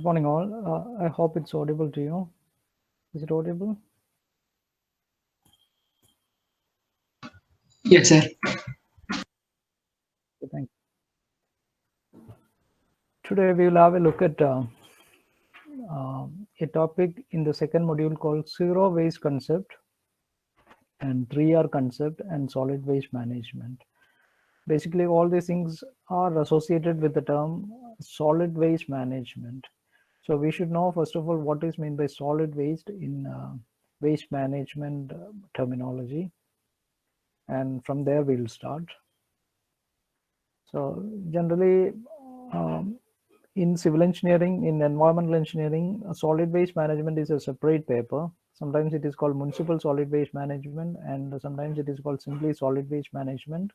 Good morning, all. I hope it's audible to you. Is it audible? Yes, sir. Thank you. Today we will have a look at a topic in the second module called zero waste concept and 3R concept and solid waste management. Basically, all these things are associated with the term solid waste management. So we should know, first of all, what is meant by solid waste in waste management terminology. And from there we'll start. So generally, in civil engineering, in environmental engineering, solid waste management is a separate paper. Sometimes it is called municipal solid waste management, and sometimes it is called simply solid waste management.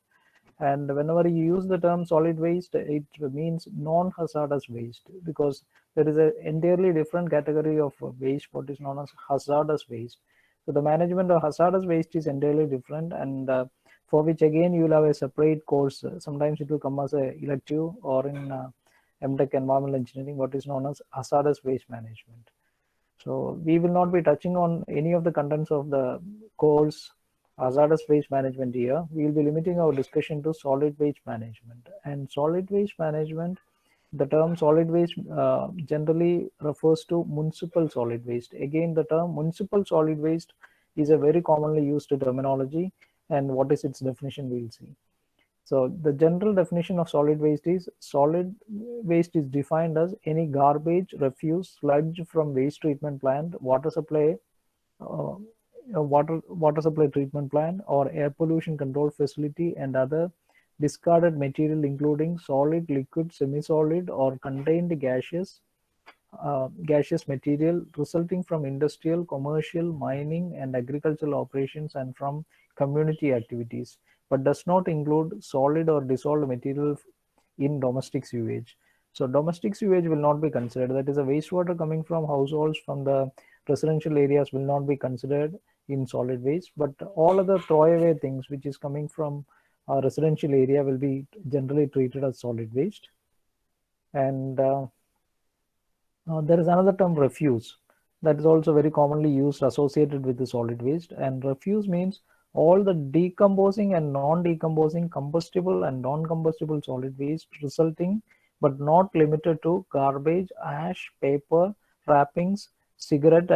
And whenever you use the term solid waste, it means non-hazardous waste, because there is an entirely different category of waste, what is known as hazardous waste. So the management of hazardous waste is entirely different, and for which again you will have a separate course. Sometimes it will come as a elective, or in MTech environmental engineering, what is known as hazardous waste management. So we will not be touching on any of the contents of the course hazardous waste management here. We will be limiting our discussion to solid waste management. And solid waste management, the term solid waste generally refers to municipal solid waste. Again, the term municipal solid waste is a very commonly used terminology, and what is its definition we'll see. So the general definition of solid waste is defined as any garbage, refuse, sludge from waste treatment plant, water supply, water supply treatment plant, or air pollution control facility, and other discarded material including solid, liquid, semi-solid, or contained gaseous material resulting from industrial, commercial, mining, and agricultural operations and from community activities, but does not include solid or dissolved material in domestic sewage. So domestic sewage will not be considered. That is, a wastewater coming from households from the residential areas will not be considered in solid waste, but all other throwaway things which is coming from a residential area will be generally treated as solid waste. And there is another term, refuse, that is also very commonly used associated with the solid waste. And refuse means all the decomposing and non-decomposing, combustible and non-combustible solid waste resulting but not limited to garbage, ash, paper, wrappings, cigarette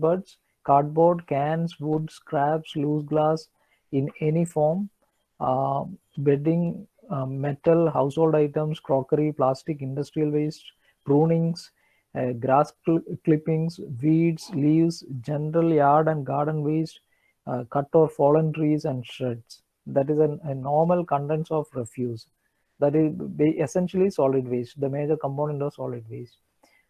butts, cardboard, cans, wood, scraps, loose glass in any form, bedding, metal, household items, crockery, plastic, industrial waste, prunings, grass clippings, weeds, leaves, general yard and garden waste, cut or fallen trees, and shreds. That is a normal contents of refuse. That is essentially solid waste, the major component of solid waste.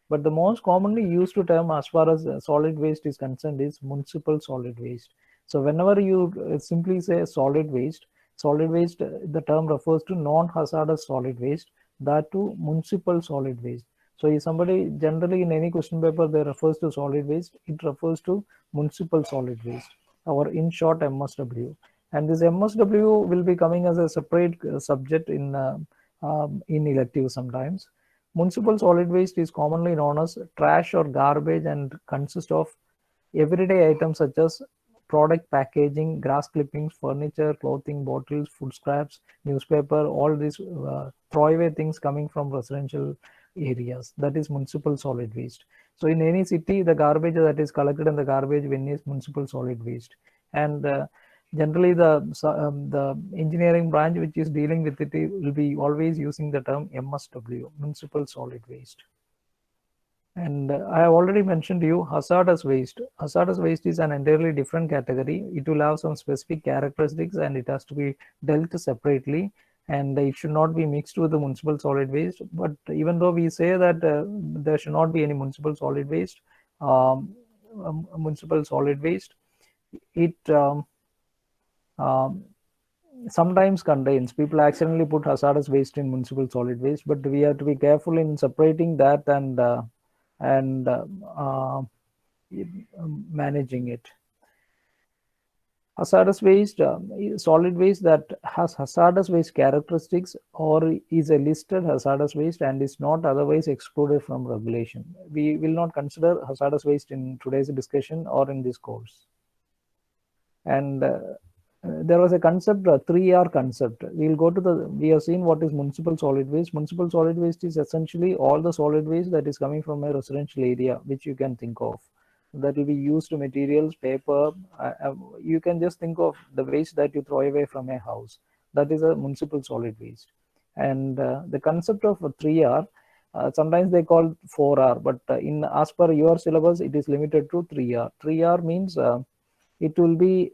But the most commonly used term as far as solid waste is concerned is municipal solid waste. So whenever you simply say solid waste, the term refers to non-hazardous solid waste, that too municipal solid waste. So if somebody generally in any question paper they refers to solid waste, it refers to municipal solid waste, or in short MSW. And this MSW will be coming as a separate subject in elective sometimes. Municipal solid waste is commonly known as trash or garbage and consists of everyday items such as product packaging, grass clippings, furniture, clothing, bottles, food scraps, newspaper, all these throwaway things coming from residential areas. That is municipal solid waste. So in any city, the garbage that is collected in the garbage bin is municipal solid waste. And generally the engineering branch which is dealing with it will be always using the term MSW, municipal solid waste. And I have already mentioned to you hazardous waste. Hazardous waste is an entirely different category. It will have some specific characteristics and it has to be dealt separately, and it should not be mixed with the municipal solid waste. But even though we say that there should not be any municipal solid waste, it sometimes contains, people accidentally put hazardous waste in municipal solid waste, but we have to be careful in separating that and managing it. Hazardous waste, solid waste that has hazardous waste characteristics or is a listed hazardous waste and is not otherwise excluded from regulation. We will not consider hazardous waste in today's discussion or in this course. And there was a concept, a 3R concept. We have seen what is municipal solid waste. Municipal solid waste is essentially all the solid waste that is coming from a residential area, which you can think of. That will be used materials, paper. You can just think of the waste that you throw away from a house. That is a municipal solid waste. And the concept of 3R, sometimes they call 4R, but as per your syllabus, it is limited to 3R. 3R means it will be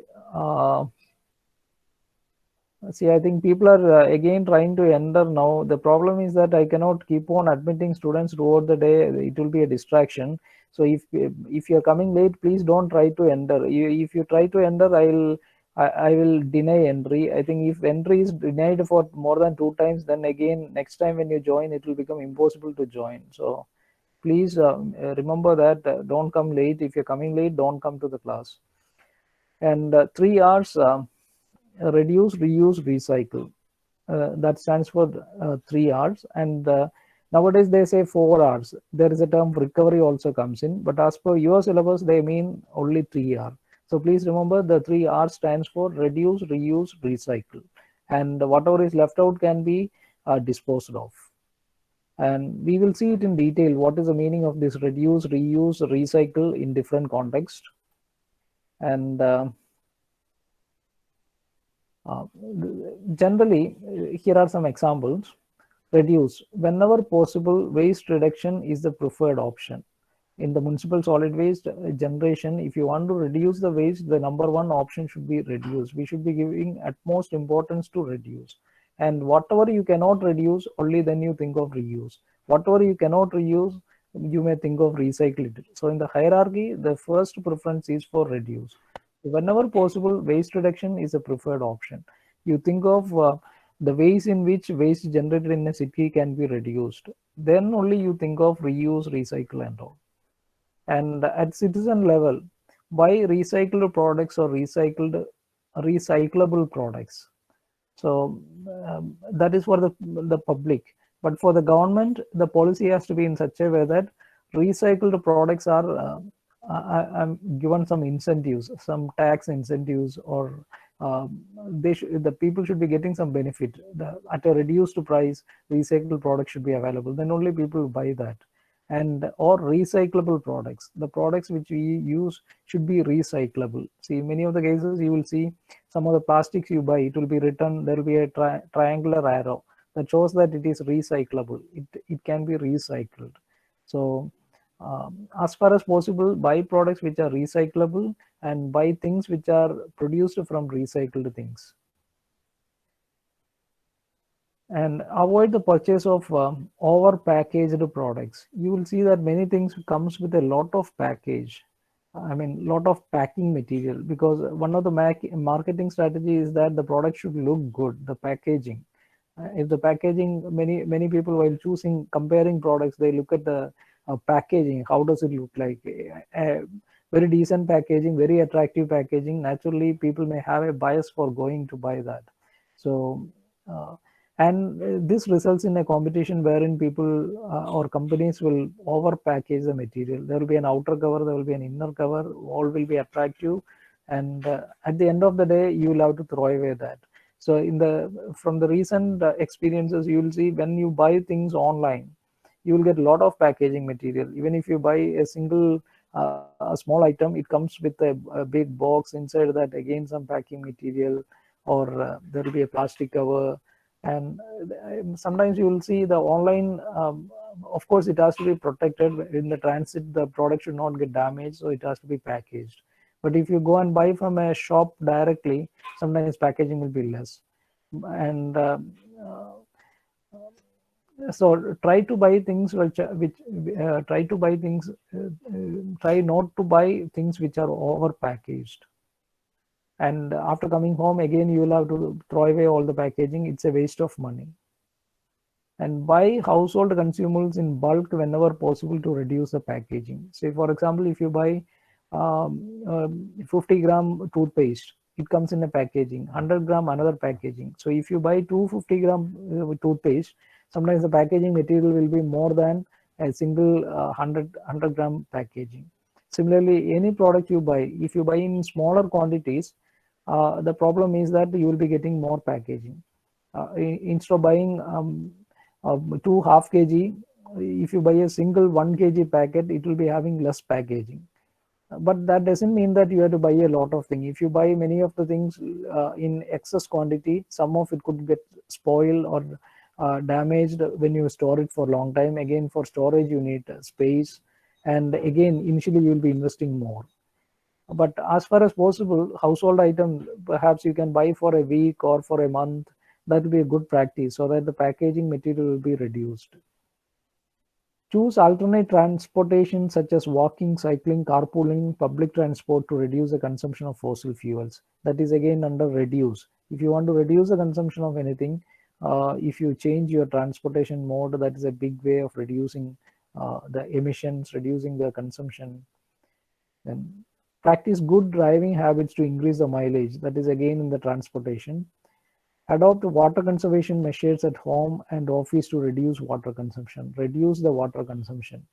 see, I think people are again trying to enter now. The problem is that I cannot keep on admitting students throughout the day. It will be a distraction. So if you're coming late, please don't try to enter. If you try to enter, I will deny entry. I think if entry is denied for more than 2 times, then again next time when you join, it will become impossible to join. So please remember that don't come late. If you're coming late, don't come to the class. And 3 R's. Reduce, reuse, recycle. That stands for 3 R's. And nowadays they say 4 R's. There is a term recovery also comes in, but as per your syllabus, they mean only 3R. So please remember the 3R stands for reduce, reuse, recycle. And whatever is left out can be disposed of. And we will see it in detail. What is the meaning of this reduce, reuse, recycle in different contexts? And generally, here are some examples. Reduce. Whenever possible, waste reduction is the preferred option. In the municipal solid waste generation, if you want to reduce the waste, the number one option should be reduce. We should be giving utmost importance to reduce. And whatever you cannot reduce, only then you think of reuse. Whatever you cannot reuse, you may think of recycle it. So in the hierarchy, the first preference is for reduce. Whenever possible, waste reduction is a preferred option. You think of the ways in which waste generated in a city can be reduced. Then only you think of reuse, recycle, and all. And at citizen level, buy recycled products or recyclable products. So that is for the public. But for the government, the policy has to be in such a way that recycled products are I'm given some incentives, some tax incentives, or the people should be getting some benefit. At a reduced price, recycled products should be available. Then only people buy that. And or recyclable products. The products which we use should be recyclable. See, many of the cases you will see some of the plastics you buy, it will be written, there will be a triangular arrow that shows that it is recyclable. It can be recycled. So as far as possible, buy products which are recyclable and buy things which are produced from recycled things. And avoid the purchase of over packaged products. You will see that many things comes with a lot of package. I mean, lot of packing material, because one of the marketing strategy is that the product should look good, the packaging. If the packaging, many people while choosing, comparing products, they look at the packaging. How does it look like? Very decent packaging, very attractive packaging. Naturally, people may have a bias for going to buy that. So, and this results in a competition wherein people or companies will over package the material. There will be an outer cover, there will be an inner cover, all will be attractive. And at the end of the day, you will have to throw away that. So from the recent experiences, you will see when you buy things online, you will get a lot of packaging material. Even if you buy a single a small item, it comes with a big box inside that, again some packing material, or there will be a plastic cover. And sometimes you will see the online, of course it has to be protected in the transit. The product should not get damaged, so it has to be packaged. But if you go and buy from a shop directly, sometimes packaging will be less. And so try to buy things try not to buy things which are over packaged. And after coming home, again you will have to throw away all the packaging. It's a waste of money. And buy household consumables in bulk whenever possible to reduce the packaging. Say for example, if you buy 50-gram toothpaste, it comes in a packaging, 100 gram another packaging. So if you buy 250-gram toothpaste, sometimes the packaging material will be more than a single 100-gram packaging. Similarly, any product you buy, if you buy in smaller quantities, the problem is that you will be getting more packaging. Instead of buying 2 half kg, if you buy a single 1 kg packet, it will be having less packaging. But that doesn't mean that you have to buy a lot of things. If you buy many of the things in excess quantity, some of it could get spoiled or damaged when you store it for a long time. Again, for storage, you need space. And again, initially, you will be investing more. But as far as possible, household item, perhaps you can buy for a week or for a month. That will be a good practice so that the packaging material will be reduced. Choose alternate transportation such as walking, cycling, carpooling, public transport to reduce the consumption of fossil fuels. That is again under reduce. If you want to reduce the consumption of anything, if you change your transportation mode, that is a big way of reducing the emissions, reducing the consumption. Then practice good driving habits to increase the mileage. That is again in the transportation. Adopt water conservation measures at home and office to reduce water consumption. Reduce the water consumption.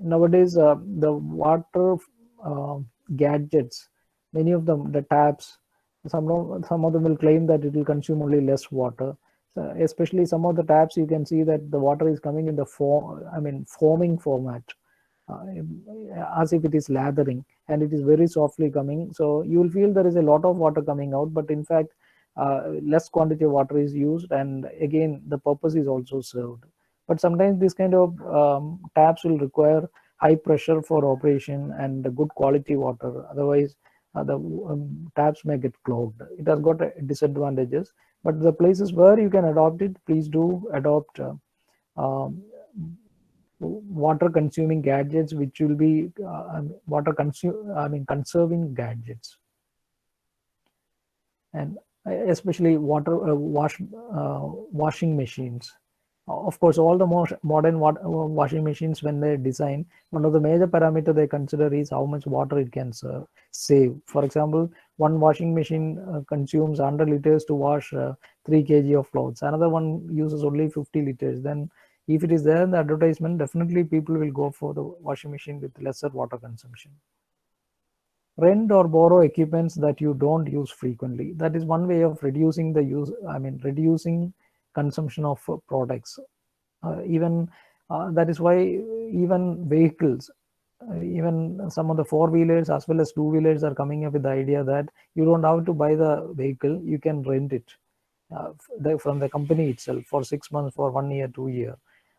Nowadays, the water gadgets, many of them, the taps, some of them will claim that it will consume only less water. So especially some of the taps, you can see that the water is coming in the foaming format. As if it is lathering, and it is very softly coming. So you will feel there is a lot of water coming out, but in fact, less quantity of water is used, and again, the purpose is also served. But sometimes this kind of taps will require high pressure for operation and good quality water. Otherwise, the taps may get clogged. It has got disadvantages, but the places where you can adopt it, please do adopt water consuming gadgets, which will be conserving gadgets. And especially washing machines. Of course, all the modern washing machines, when they design, one of the major parameter they consider is how much water it can save. For example, one washing machine consumes 100 liters to wash 3 kg of clothes. Another one uses only 50 liters. Then if it is there in the advertisement, definitely people will go for the washing machine with lesser water consumption. Rent or borrow equipments that you don't use frequently. That is one way of reducing the reducing consumption of products. That is why even vehicles, even some of the four-wheelers as well as two-wheelers are coming up with the idea that you don't have to buy the vehicle, you can rent it from the company itself for 6 months, for 1 year, 2 year,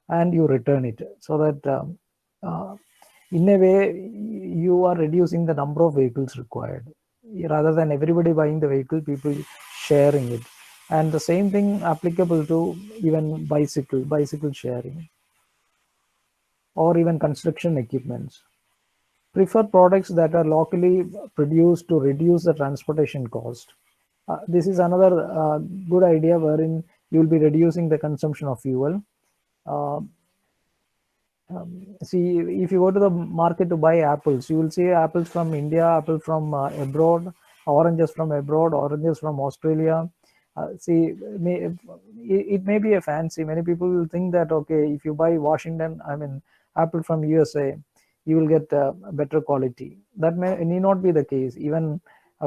and you return it, so that in a way you are reducing the number of vehicles required. Rather than everybody buying the vehicle, people sharing it. And the same thing applicable to even bicycle sharing, or even construction equipments. Prefer products that are locally produced to reduce the transportation cost. This is another good idea, wherein you will be reducing the consumption of fuel. See, if you go to the market to buy apples, you will see apples from India, apple from abroad, oranges from abroad, oranges from Australia. It may be a fancy. Many people will think that, okay, if you buy apple from USA, you will get better quality. That need not be the case. Even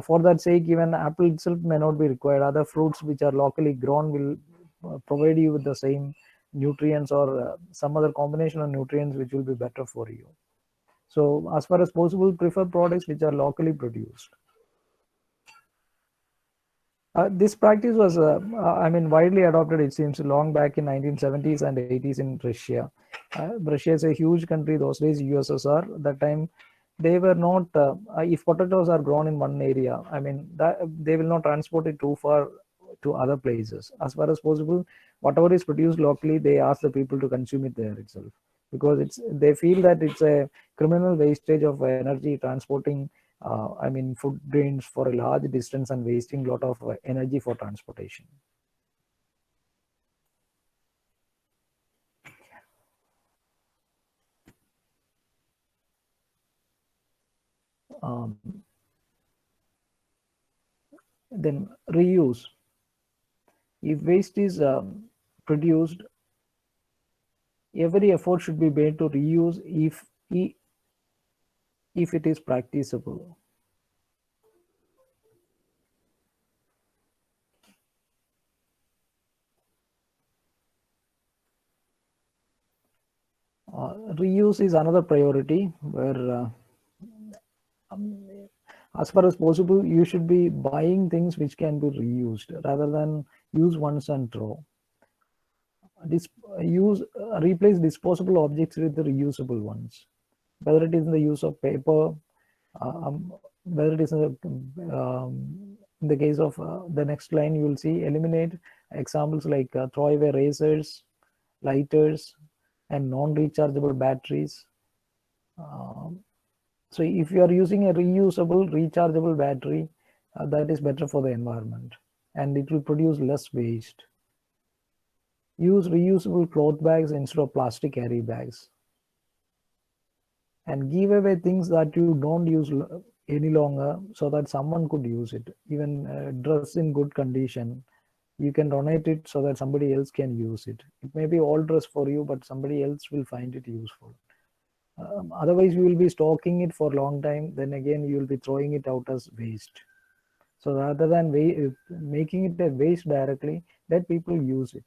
for that sake, even apple itself may not be required. Other fruits which are locally grown will provide you with the same nutrients, or some other combination of nutrients which will be better for you. So as far as possible, prefer products which are locally produced. This practice was widely adopted, it seems, long back in 1970s and 80s in Russia. Russia is a huge country those days, USSR. That time they were not, if potatoes are grown in one area, they will not transport it too far to other places. As far as possible, whatever is produced locally, they ask the people to consume it there itself, because they feel that it's a criminal wastage of energy transporting food grains for a large distance and wasting a lot of energy for transportation. Then reuse. If waste is produced, every effort should be made to reuse if it is practicable. Reuse is another priority where as far as possible you should be buying things which can be reused rather than use once and throw. Replace disposable objects with the reusable ones, whether it is in the use of paper, whether it is in the case of the next line, you will see eliminate examples like throw away razors, lighters, and non-rechargeable batteries. So if you are using a reusable, rechargeable battery, that is better for the environment and it will produce less waste. Use reusable cloth bags instead of plastic carry bags. And give away things that you don't use any longer so that someone could use it. Even dress in good condition, you can donate it so that somebody else can use it. It may be old dress for you, but somebody else will find it useful. Otherwise, you will be stocking it for a long time. Then again, you will be throwing it out as waste. So rather than making it a waste directly, let people use it.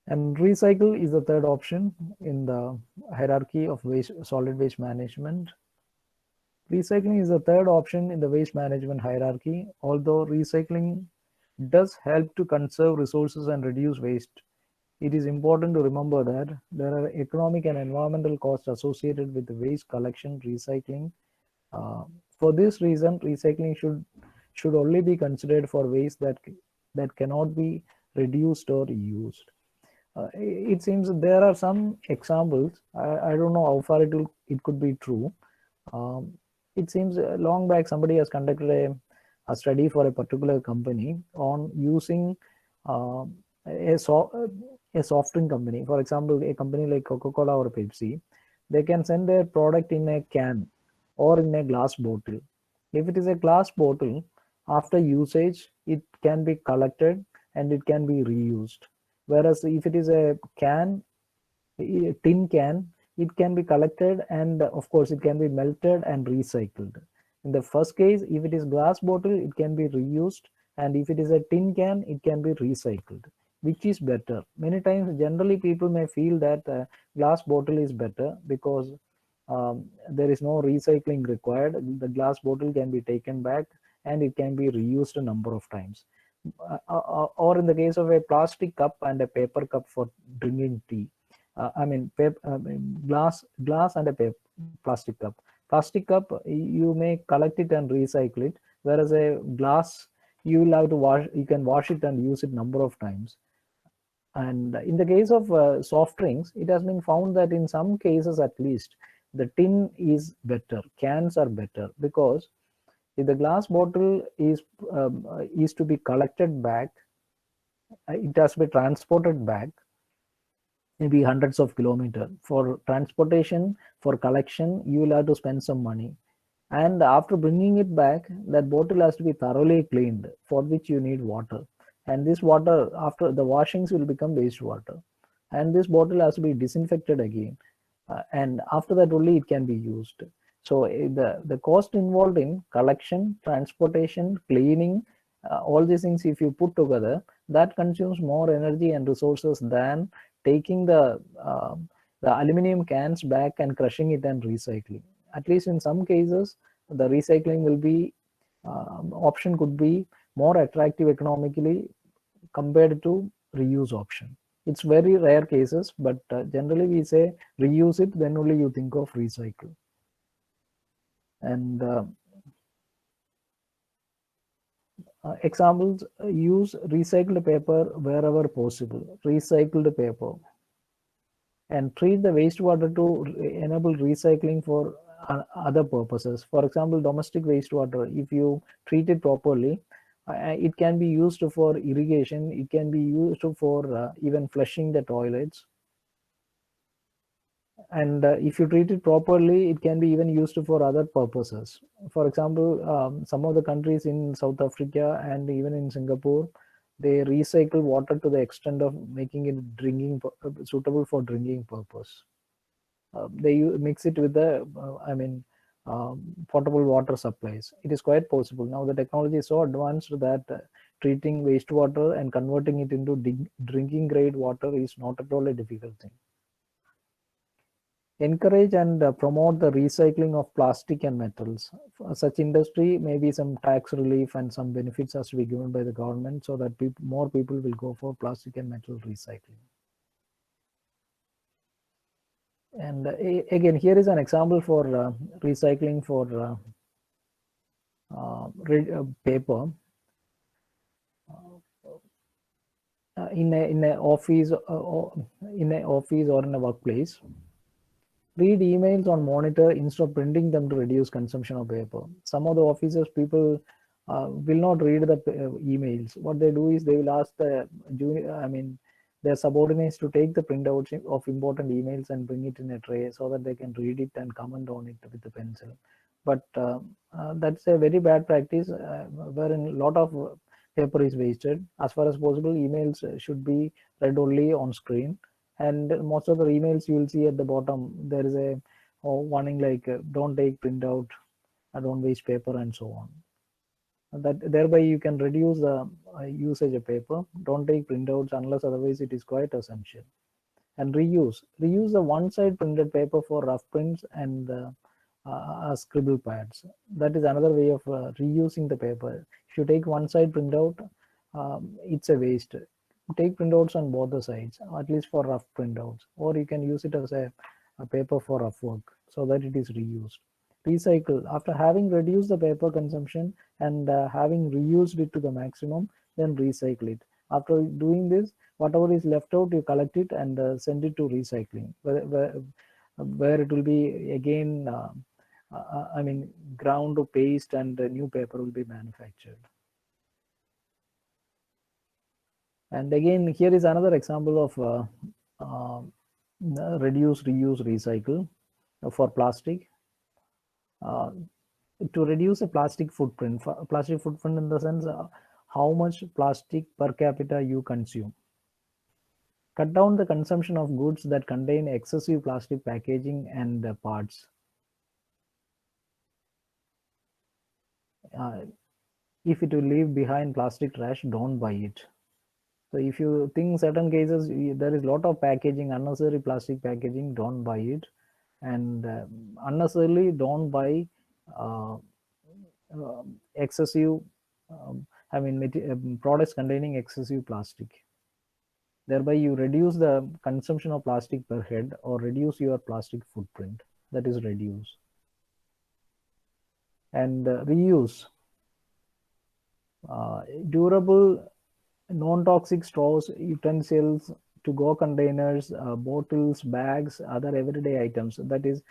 And recycle is the third option in the hierarchy of solid waste management. Recycling is the third option in the waste management hierarchy. Although recycling does help to conserve resources and reduce waste, it is important to remember that there are economic and environmental costs associated with the waste collection, recycling. For this reason, recycling should only be considered for waste that cannot be reduced or used. It seems there are some examples. I don't know how far it could be true. It seems long back somebody has conducted a study for a particular company on using a soft drink company. For example, a company like Coca-Cola or Pepsi, they can send their product in a can or in a glass bottle. If it is a glass bottle, after usage, it can be collected and it can be reused. Whereas if it is a tin can, it can be collected and of course it can be melted and recycled. In the first case, if it is glass bottle, it can be reused, and if it is a tin can, it can be recycled. Which is better? Many times, generally people may feel that glass bottle is better because there is no recycling required. The glass bottle can be taken back and it can be reused a number of times. Or in the case of a plastic cup and a paper cup for drinking tea, glass and a plastic cup. Plastic cup, you may collect it and recycle it, whereas a glass, you will have to wash. You can wash it and use it number of times. And in the case of soft drinks, it has been found that in some cases at least, the tin is better. Cans are better because if the glass bottle is to be collected back, it has to be transported back maybe hundreds of kilometers. For transportation, for collection, you will have to spend some money. And after bringing it back, that bottle has to be thoroughly cleaned, for which you need water. And this water, after the washings, will become wastewater. And this bottle has to be disinfected again. And after that only it can be used. So the cost involved in collection, transportation, cleaning, all these things, if you put together, that consumes more energy and resources than taking the aluminum cans back and crushing it and recycling. At least in some cases, the recycling will be option could be more attractive economically compared to reuse option. It's very rare cases, but generally we say reuse it, then only you think of recycle. And examples, use recycled paper wherever possible. Recycled paper. And treat the wastewater to enable recycling for other purposes. For example, domestic wastewater, if you treat it properly, it can be used for irrigation, it can be used for even flushing the toilets. And if you treat it properly, it can be even used for other purposes. For example, some of the countries in South Africa and even in Singapore, they recycle water to the extent of making it suitable for drinking purpose. They mix it with the potable water supplies. It is quite possible now. The technology is so advanced that treating wastewater and converting it into drinking grade water is not at all a difficult thing. Encourage and promote the recycling of plastic and metals. For such industry, maybe some tax relief and some benefits has to be given by the government, so that more people will go for plastic and metal recycling. And again, here is an example for recycling for paper. In an office or in a workplace, read emails on monitor instead of printing them to reduce consumption of paper. Some of the offices, people will not read the emails. What they do is they will ask the their subordinates to take the printouts of important emails and bring it in a tray so that they can read it and comment on it with the pencil. But that's a very bad practice, wherein a lot of paper is wasted. As far as possible, emails should be read only on screen. And most of the emails you will see at the bottom, there is a warning like don't take printout, don't waste paper, and so on. That thereby you can reduce the usage of paper. Don't take printouts unless otherwise it is quite essential. And reuse the one-side printed paper for rough prints and scribble pads. That is another way of reusing the paper. If you take one side printout, it's a waste. Take printouts on both the sides, at least for rough printouts, or you can use it as a paper for rough work so that it is reused. Recycle. After having reduced the paper consumption and having reused it to the maximum, then recycle it. After doing this, whatever is left out, you collect it and send it to recycling, where it will be again ground to paste, and new paper will be manufactured. And again, here is another example of reduce, reuse, recycle for plastic. To reduce a plastic footprint in the sense how much plastic per capita you consume. Cut down the consumption of goods that contain excessive plastic packaging and parts. If it will leave behind plastic trash, don't buy it. So if you think certain cases there is a lot of packaging, unnecessary plastic packaging, don't buy it. And unnecessarily don't buy excessive products containing excessive plastic. Thereby you reduce the consumption of plastic per head, or reduce your plastic footprint. That is reduce. And reuse. Durable non-toxic straws, utensils, to-go containers, bottles, bags, other everyday items. That is,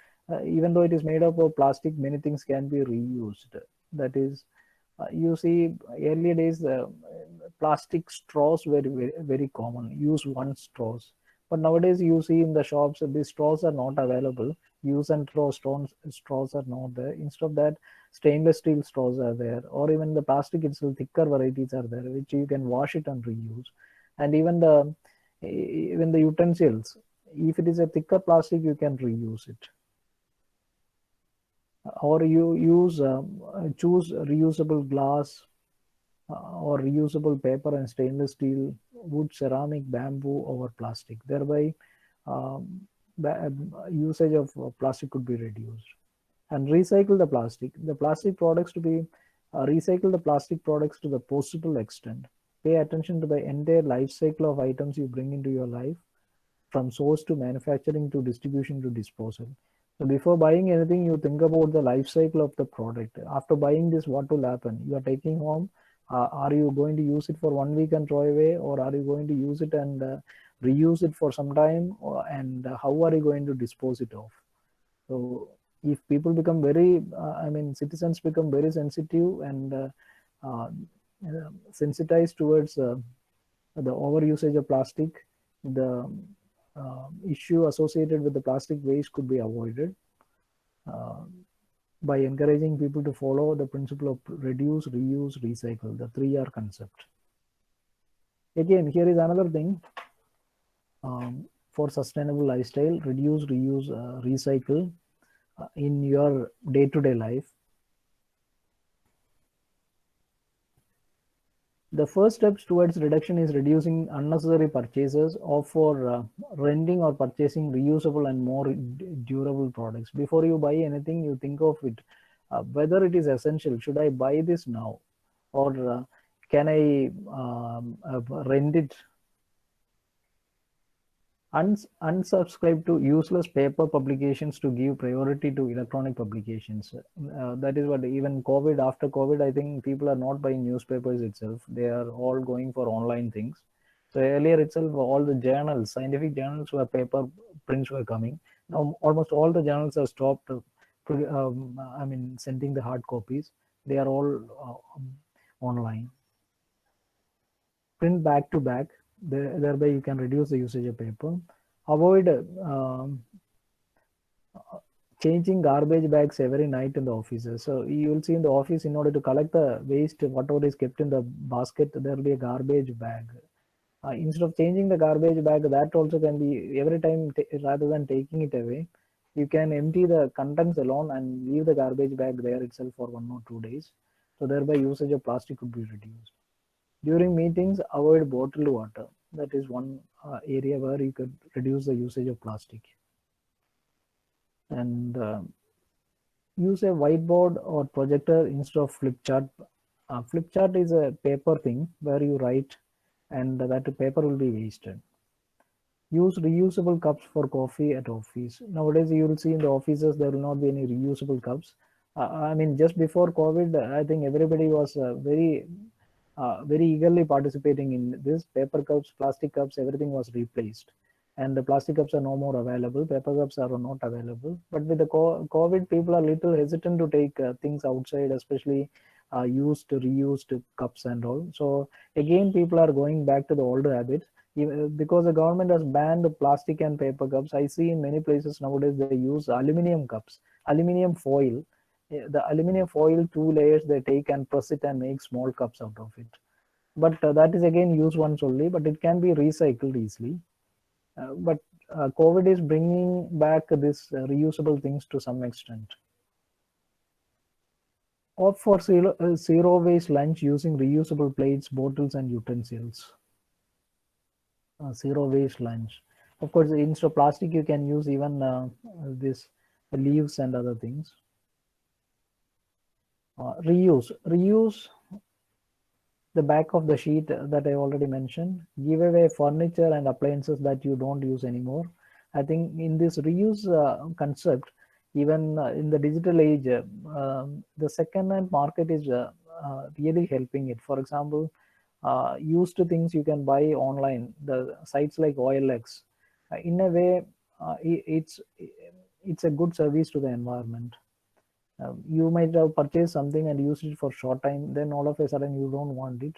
even though it is made up of plastic, many things can be reused. That is, you see, earlier days, plastic straws were very, very common. Use one straws. But nowadays, you see in the shops, these straws are not available. Use and throw straws are not there. Instead of that, stainless steel straws are there, or even the plastic itself, thicker varieties are there, which you can wash it and reuse. And even the utensils, if it is a thicker plastic, you can reuse it. Or you choose reusable glass, or reusable paper and stainless steel, wood, ceramic, bamboo over plastic. Thereby, usage of plastic could be reduced. And recycle the plastic. The plastic products to be recycle the plastic products to the possible extent. Pay attention to the entire life cycle of items you bring into your life, from source to manufacturing to distribution to disposal. So before buying anything, you think about the life cycle of the product. After buying this, what will happen? You are taking home. Are you going to use it for 1 week and throw away, or are you going to use it and reuse it for some time? And how are you going to dispose it off? So if people become very, citizens become very sensitive and sensitized towards the overusage of plastic, the issue associated with the plastic waste could be avoided by encouraging people to follow the principle of reduce, reuse, recycle, the 3R concept. Again, here is another thing for sustainable lifestyle: reduce, reuse, recycle in your day-to-day life. The first steps towards reduction is reducing unnecessary purchases or for renting or purchasing reusable and more durable products. Before you buy anything, you think of it, whether it is essential. Should I buy this now, or can I rent it? Unsubscribe to useless paper publications to give priority to electronic publications. That is what, even after COVID, I think people are not buying newspapers itself. They are all going for online things. So earlier itself, all the journals, scientific journals, were paper prints were coming. Now almost all the journals have stopped. Sending the hard copies. They are all online. Print back to back. Thereby you can reduce the usage of paper. Avoid changing garbage bags every night in the offices. So you will see in the office, in order to collect the waste, whatever is kept in the basket, there will be a garbage bag. Instead of changing the garbage bag, that also can be every time, rather than taking it away, you can empty the contents alone and leave the garbage bag there itself for 1 or 2 days. So thereby usage of plastic could be reduced. During meetings, avoid bottled water. That is one area where you could reduce the usage of plastic. And use a whiteboard or projector instead of flip chart. Flip chart is a paper thing where you write, and that paper will be wasted. Use reusable cups for coffee at office. Nowadays, you will see in the offices there will not be any reusable cups. Just before COVID, I think everybody was very eagerly participating in this. Paper cups, plastic cups, everything was replaced, and the plastic cups are no more available. Paper cups are not available. But with the COVID, people are little hesitant to take things outside, especially used, reused cups and all. So again, people are going back to the older habits. Because the government has banned plastic and paper cups, I see in many places nowadays they use aluminum cups, aluminum foil. The aluminum foil, 2 layers they take and press it and make small cups out of it. But that is again used once only, but it can be recycled easily. But COVID is bringing back this reusable things to some extent. Opt for zero waste lunch using reusable plates, bottles, and utensils. Zero waste lunch. Of course, instead of plastic, you can use even this leaves and other things. Reuse the back of the sheet that I already mentioned. Give away furniture and appliances that you don't use anymore. I think in this reuse concept, even in the digital age, the second-hand market is really helping it. For example, used things you can buy online, the sites like OLX. In a way, it's a good service to the environment. You might have purchased something and used it for short time, then all of a sudden you don't want it,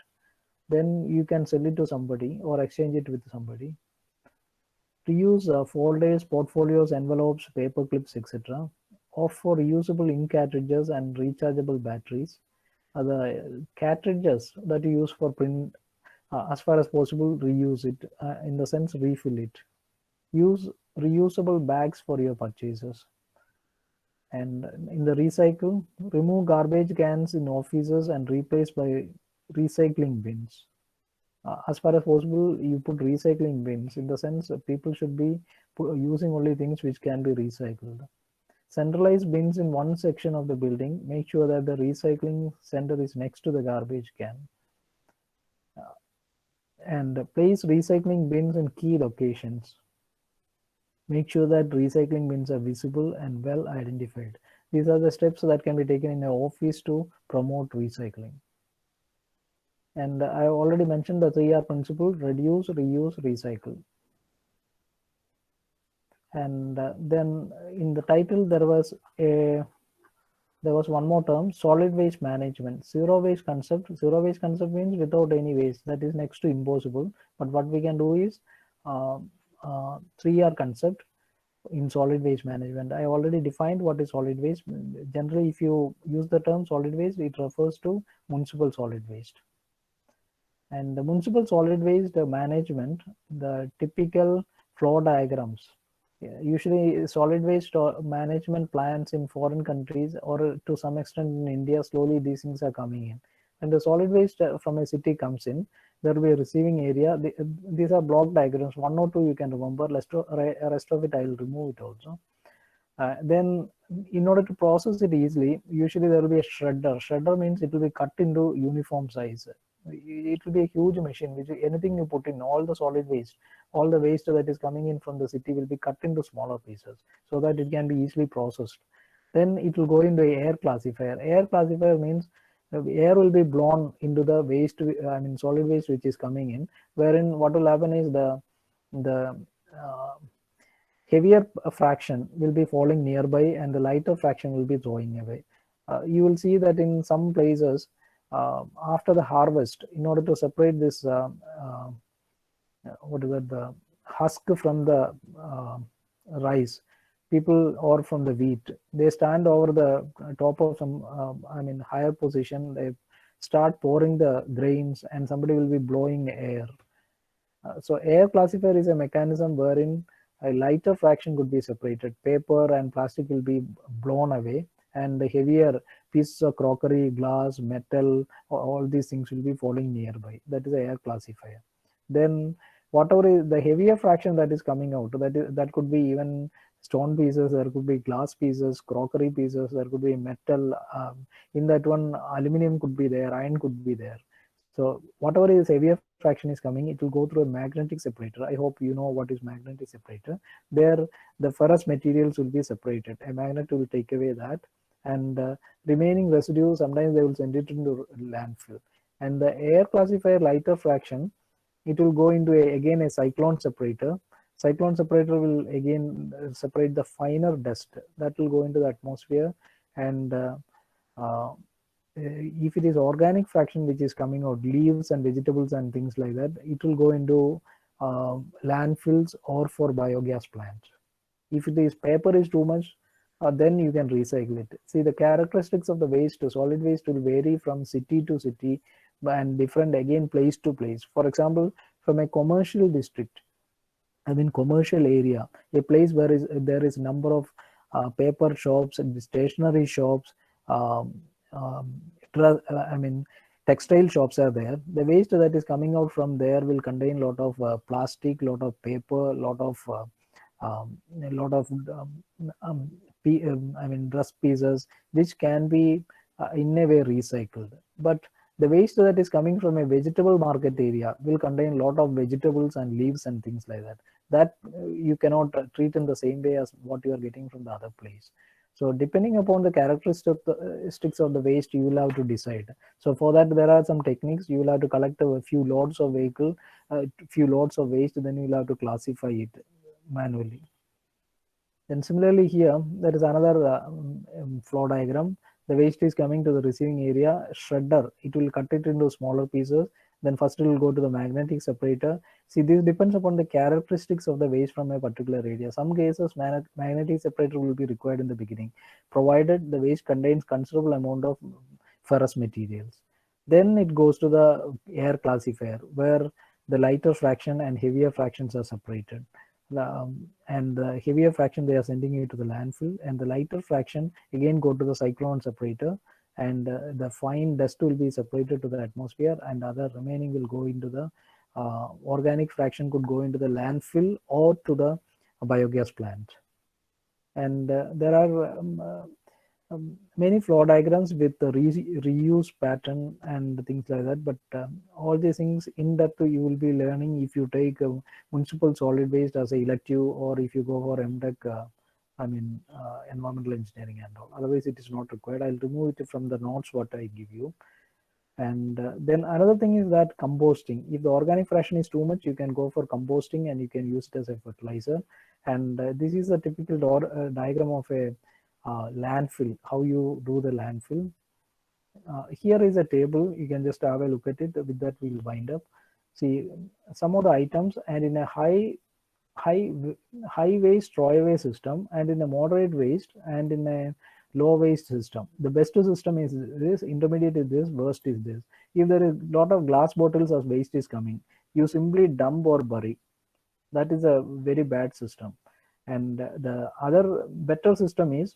then you can sell it to somebody or exchange it with somebody. Reuse folders, portfolios, envelopes, paper clips, etc. Opt for reusable ink cartridges and rechargeable batteries. The cartridges that you use for print, as far as possible, reuse it, in the sense refill it. Use reusable bags for your purchases. And in the recycle, remove garbage cans in offices and replace by recycling bins. As far as possible, you put recycling bins, in the sense that people should be using only things which can be recycled. Centralize bins in one section of the building. Make sure that the recycling center is next to the garbage can. And place recycling bins in key locations. Make sure that recycling bins are visible and well identified. These are the steps that can be taken in an office to promote recycling. And I already mentioned the 3R principle: reduce, reuse, recycle. And then in the title there was one more term: solid waste management. Zero waste concept means without any waste. That is next to impossible. But what we can do is 3R concept in solid waste management. I already defined what is solid waste. Generally, if you use the term solid waste, it refers to municipal solid waste. And the municipal solid waste management, the typical flow diagrams. Usually solid waste management plans in foreign countries, or to some extent in India, slowly these things are coming in. And the solid waste from a city comes in, there will be a receiving area. These are block diagrams, 1 or 2 you can remember, rest of it I will remove it also. Then in order to process it easily, usually there will be a shredder. Shredder means it will be cut into uniform size. It will be a huge machine, which anything you put in, all the solid waste, all the waste that is coming in from the city will be cut into smaller pieces so that it can be easily processed. Then it will go into a air classifier. Air classifier means air will be blown into the waste, I mean solid waste which is coming in, wherein what will happen is the heavier fraction will be falling nearby and the lighter fraction will be throwing away. You will see that in some places, after the harvest, in order to separate this, what is that, the husk from the rice, people, or from the wheat, they stand over the top of some, I mean, higher position, they start pouring the grains and somebody will be blowing air. So air classifier is a mechanism wherein a lighter fraction could be separated. Paper and plastic will be blown away, and the heavier pieces of crockery, glass, metal, all these things will be falling nearby. That is the air classifier. Then whatever is the heavier fraction that is coming out, that could be even stone pieces, there could be glass pieces, crockery pieces, there could be metal. In that one, aluminum could be there, iron could be there. So whatever is heavier fraction is coming, it will go through a magnetic separator. I hope you know what is magnetic separator. There, the ferrous materials will be separated. A magnet will take away that, and remaining residue, sometimes they will send it into landfill. And the air classifier lighter fraction, it will go into again a cyclone separator. Cyclone separator will again separate the finer dust that will go into the atmosphere, and if it is organic fraction which is coming out, leaves and vegetables and things like that, it will go into landfills or for biogas plants. If it is paper is too much, then you can recycle it. See, the characteristics of the waste, solid waste, will vary from city to city and different again place to place. For example, from a commercial district, I mean commercial area, a place where there is number of paper shops and stationery shops, I mean textile shops are there. The waste that is coming out from there will contain lot of plastic, lot of paper, lot of a lot of I mean dress pieces, which can be in a way recycled. But the waste that is coming from a vegetable market area will contain lot of vegetables and leaves and things like that. That you cannot treat in the same way as what you are getting from the other place. So depending upon the characteristics of the waste, you will have to decide. So for that, there are some techniques. You will have to collect a few loads of vehicle, few loads of waste, then you will have to classify it manually. Then similarly here, there is another flow diagram. The waste is coming to the receiving area, shredder, it will cut it into smaller pieces. Then first it will go to the magnetic separator. See, this depends upon the characteristics of the waste from a particular area. Some cases, magnetic separator will be required in the beginning, provided the waste contains considerable amount of ferrous materials. Then it goes to the air classifier, where the lighter fraction and heavier fractions are separated. And the heavier fraction, they are sending it to the landfill, and the lighter fraction again go to the cyclone separator, and the fine dust will be separated to the atmosphere, and other remaining will go into the organic fraction, could go into the landfill or to the biogas plant. And there are many flow diagrams with the reuse pattern and things like that, but all these things in depth you will be learning if you take municipal solid waste as a elective, or if you go for MTech, I mean environmental engineering and all. Otherwise it is not required. I'll remove it from the notes what I give you. And then another thing is that composting. If the organic fraction is too much, you can go for composting and you can use it as a fertilizer. And this is a typical diagram of a landfill, how you do the landfill. Here is a table, you can just have a look at it. With that we'll wind up. See some of the items, and in a high high waste throwaway system, and in a moderate waste, and in a low waste system. The best system is this, intermediate is this, worst is this. If there is a lot of glass bottles as waste is coming, you simply dump or bury. That is a very bad system. And the other better system is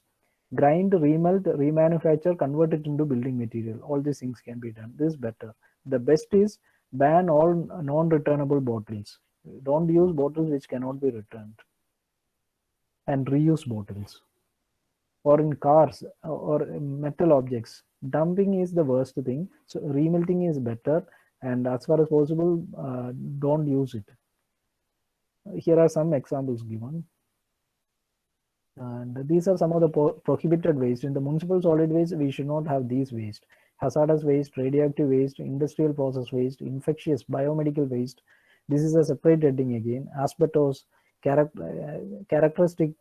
grind, remelt, remanufacture, convert it into building material. All these things can be done. This is better. The best is ban all non-returnable bottles. Don't use bottles which cannot be returned, and reuse bottles. Or in cars or metal objects, dumping is the worst thing. So remelting is better, and as far as possible, don't use it. Here are some examples given. And these are some of the prohibited waste. In the municipal solid waste, we should not have these waste: hazardous waste, radioactive waste, industrial process waste, infectious, biomedical waste. This is a separate heading again. Asbestos, characteristic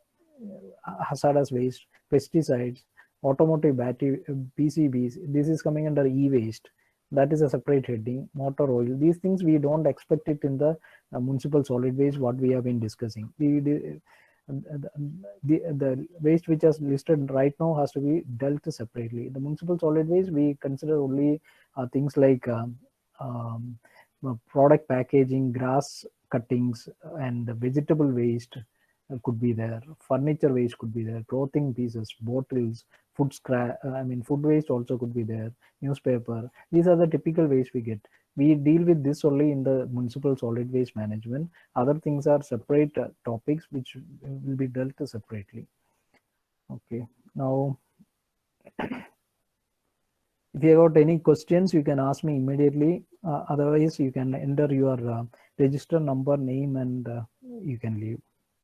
hazardous waste, pesticides, automotive battery, PCBs. This is coming under e-waste. That is a separate heading. Motor oil. These things we don't expect it in the municipal solid waste, what we have been discussing. The waste which is listed right now has to be dealt separately. The municipal solid waste, we consider only things like product packaging, grass cuttings, and vegetable waste could be there. Furniture waste could be there. Clothing pieces, bottles, food scrap. Food waste also could be there. Newspaper. These are the typical waste we get. We deal with this only in the municipal solid waste management. Other things are separate topics which will be dealt separately. Okay. Now, if you got any questions, you can ask me immediately. Otherwise, you can enter your register number, name, and you can leave.